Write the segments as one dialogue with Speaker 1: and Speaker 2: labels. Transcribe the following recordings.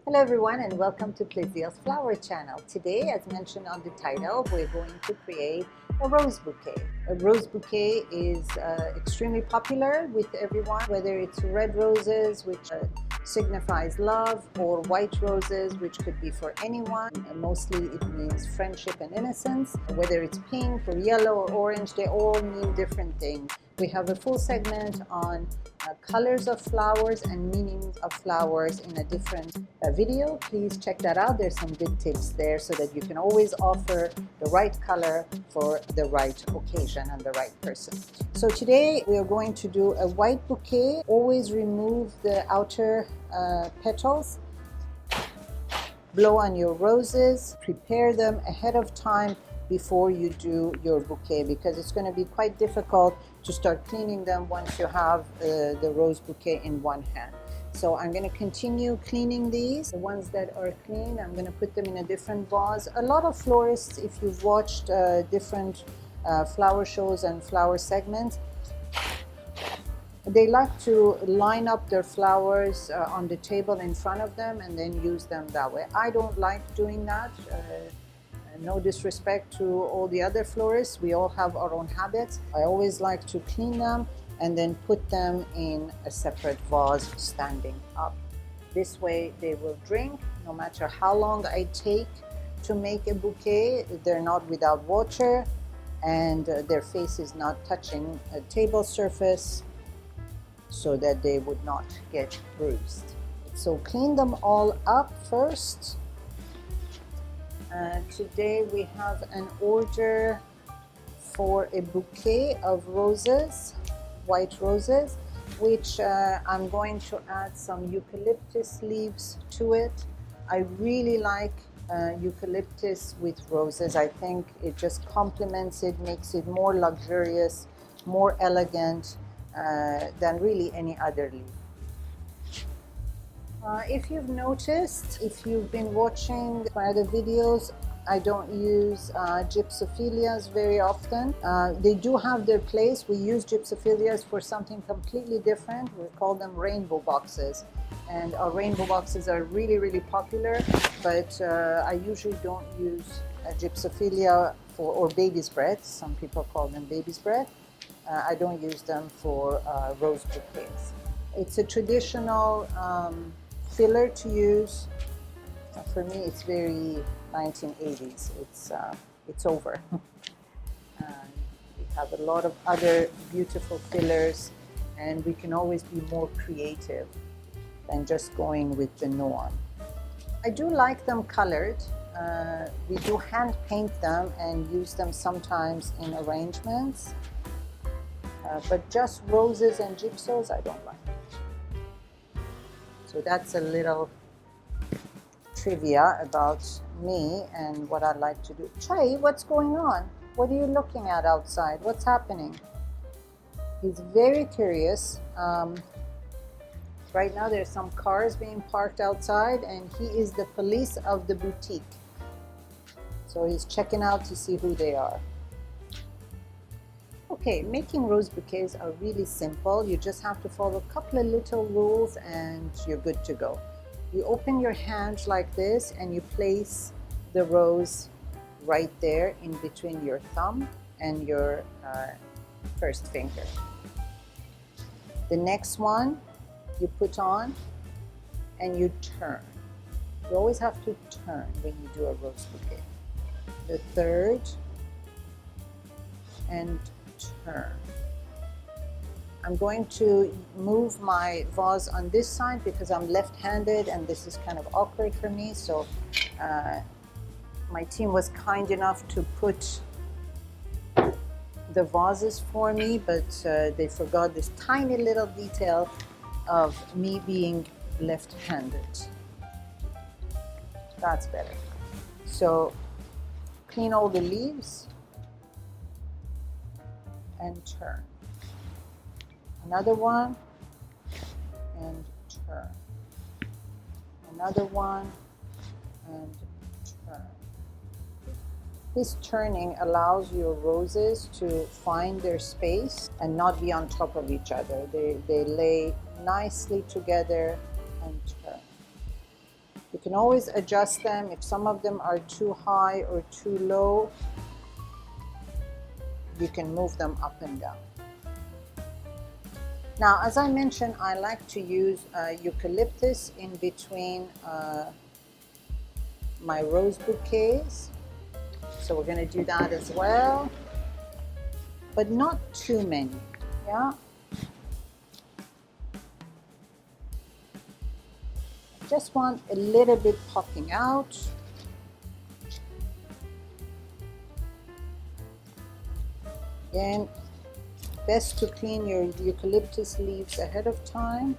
Speaker 1: Hello everyone and welcome to Plaisir's Flower channel. Today, as mentioned on the title, we're going to create a rose bouquet. A rose bouquet is extremely popular with everyone, whether it's red roses, which signifies love, or white roses, which could be for anyone. And mostly it means friendship and innocence. Whether it's pink or yellow or orange, they all mean different things. We have a full segment on colors of flowers and meanings of flowers in a different video. Please check that out. There's some good tips there so that you can always offer the right color for the right occasion and the right person. So today we are going to do a white bouquet. Always remove the outer petals. Blow on your roses. Prepare them ahead of time before you do your bouquet, because it's going to be quite difficult to start cleaning them once you have the rose bouquet in one hand. So I'm going to continue cleaning these. The ones that are clean, I'm going to put them in a different vase. A lot of florists, if you've watched different flower shows and flower segments, they like to line up their flowers on the table in front of them and then use them that way. I don't like doing that. No disrespect to all the other florists, we all have our own habits. I always like to clean them and then put them in a separate vase standing up. This way they will drink. No matter how long I take to make a bouquet, they're not without water and their face is not touching a table surface so that they would not get bruised. So clean them all up first. Today we have an order for a bouquet of roses, white roses, which I'm going to add some eucalyptus leaves to it. I really like eucalyptus with roses. I think it just complements it, makes it more luxurious, more elegant than really any other leaf. If you've noticed, if you've been watching my other videos, I don't use gypsophilias very often. They do have their place. We use gypsophilias for something completely different. We call them rainbow boxes. And our rainbow boxes are really, really popular, but I usually don't use gypsophilia or baby's breath. Some people call them baby's breath. I don't use them for rose bouquets. It's a traditional filler to use. For me, it's very 1980s. It's over. We have a lot of other beautiful fillers, and we can always be more creative than just going with the norm. I do like them colored. We do hand paint them and use them sometimes in arrangements, but just roses and gypsos I don't like. So that's a little trivia about me and what I like to do. Chay, what's going on? What are you looking at outside? What's happening? He's very curious. Right now there's some cars being parked outside and he is the police of the boutique. So he's checking out to see who they are. Okay, making rose bouquets are really simple. You just have to follow a couple of little rules and you're good to go. You open your hand like this and you place the rose right there in between your thumb and your first finger. The next one you put on and you turn. You always have to turn when you do a rose bouquet. The third and turn. I'm going to move my vase on this side because I'm left-handed and this is kind of awkward for me. So my team was kind enough to put the vases for me, but they forgot this tiny little detail of me being left-handed. That's better. So clean all the leaves and turn. Another one and turn. Another one and turn. This turning allows your roses to find their space and not be on top of each other. They lay nicely together and turn. You can always adjust them if some of them are too high or too low. You can move them up and down. Now, as I mentioned, I like to use eucalyptus in between my rose bouquets. So we're going to do that as well, but not too many, yeah? Just want a little bit popping out. Again, best to clean your eucalyptus leaves ahead of time.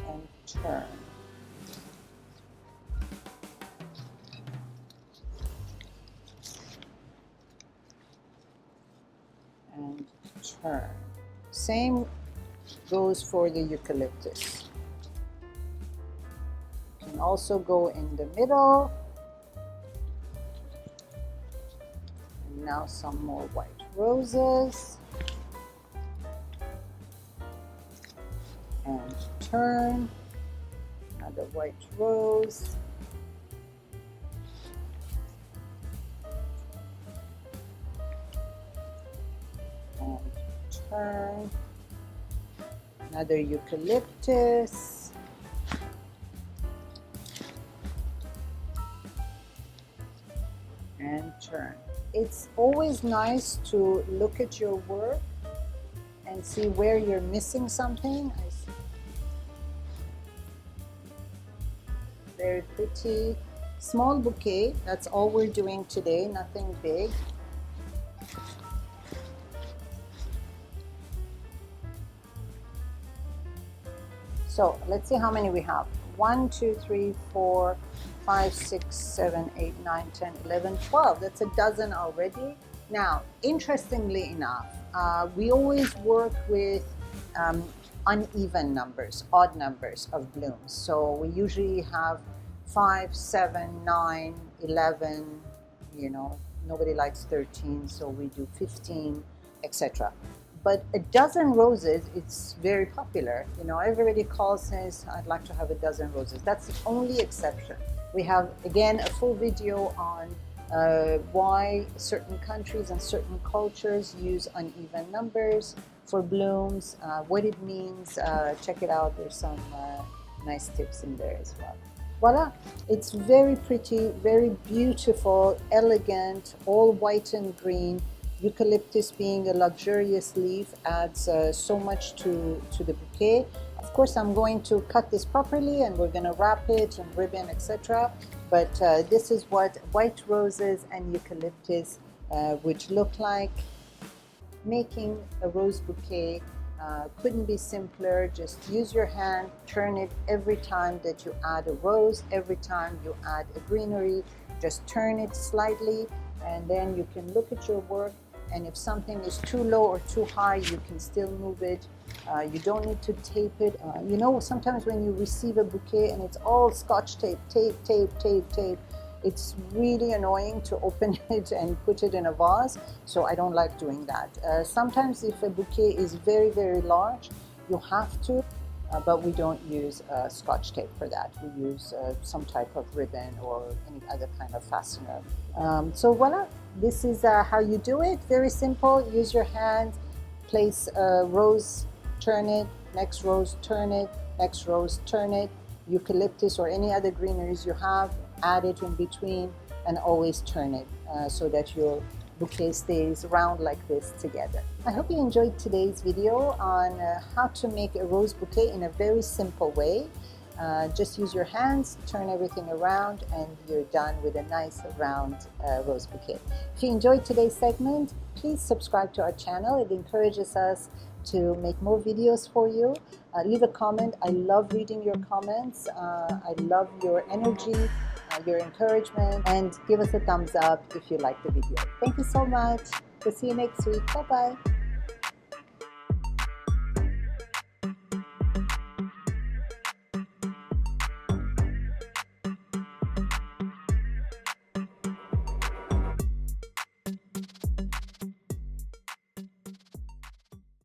Speaker 1: And turn. And turn. Same goes for the eucalyptus. You can also go in the middle. And now some more white roses. And turn. Another white rose. And turn. Another eucalyptus. And turn. It's always nice to look at your work and see where you're missing something. I see. Very pretty. Small bouquet, that's all we're doing today, nothing big. So let's see how many we have. 1, 2, 3, 4, 5, 6, 7, 8, 9, 10, 11, 12. That's a dozen already. Now, interestingly enough, we always work with uneven numbers, odd numbers of blooms. So we usually have 5, 7, 9, 11, you know, nobody likes 13, so we do 15, etc. But a dozen roses, it's very popular. You know, everybody calls and says, I'd like to have a dozen roses. That's the only exception. We have, again, a full video on why certain countries and certain cultures use uneven numbers for blooms, what it means. Check it out. There's some nice tips in there as well. Voila, it's very pretty, very beautiful, elegant, all white and green. Eucalyptus being a luxurious leaf adds so much to the bouquet. Of course, I'm going to cut this properly and we're going to wrap it and ribbon, etc. But this is what white roses and eucalyptus would look like. Making a rose bouquet couldn't be simpler. Just use your hand, turn it every time that you add a rose, every time you add a greenery. Just turn it slightly and then you can look at your work. And if something is too low or too high, you can still move it. You don't need to tape it. You know, sometimes when you receive a bouquet and it's all scotch tape, tape, it's really annoying to open it and put it in a vase. So I don't like doing that. Sometimes if a bouquet is very, very large, you have to, but we don't use scotch tape for that. We use some type of ribbon or any other kind of fastener. So voila. This is how you do it. Very simple. Use your hand, place a rose, turn it, next rose, turn it, next rose, turn it. Eucalyptus or any other greeneries you have, add it in between and always turn it so that your bouquet stays round like this together. I hope you enjoyed today's video on how to make a rose bouquet in a very simple way. Just use your hands, turn everything around, and you're done with a nice round rose bouquet. If you enjoyed today's segment, please subscribe to our channel. It encourages us to make more videos for you. Leave a comment. I love reading your comments. I love your energy, your encouragement, and give us a thumbs up if you like the video. Thank you so much. We'll see you next week. Bye-bye.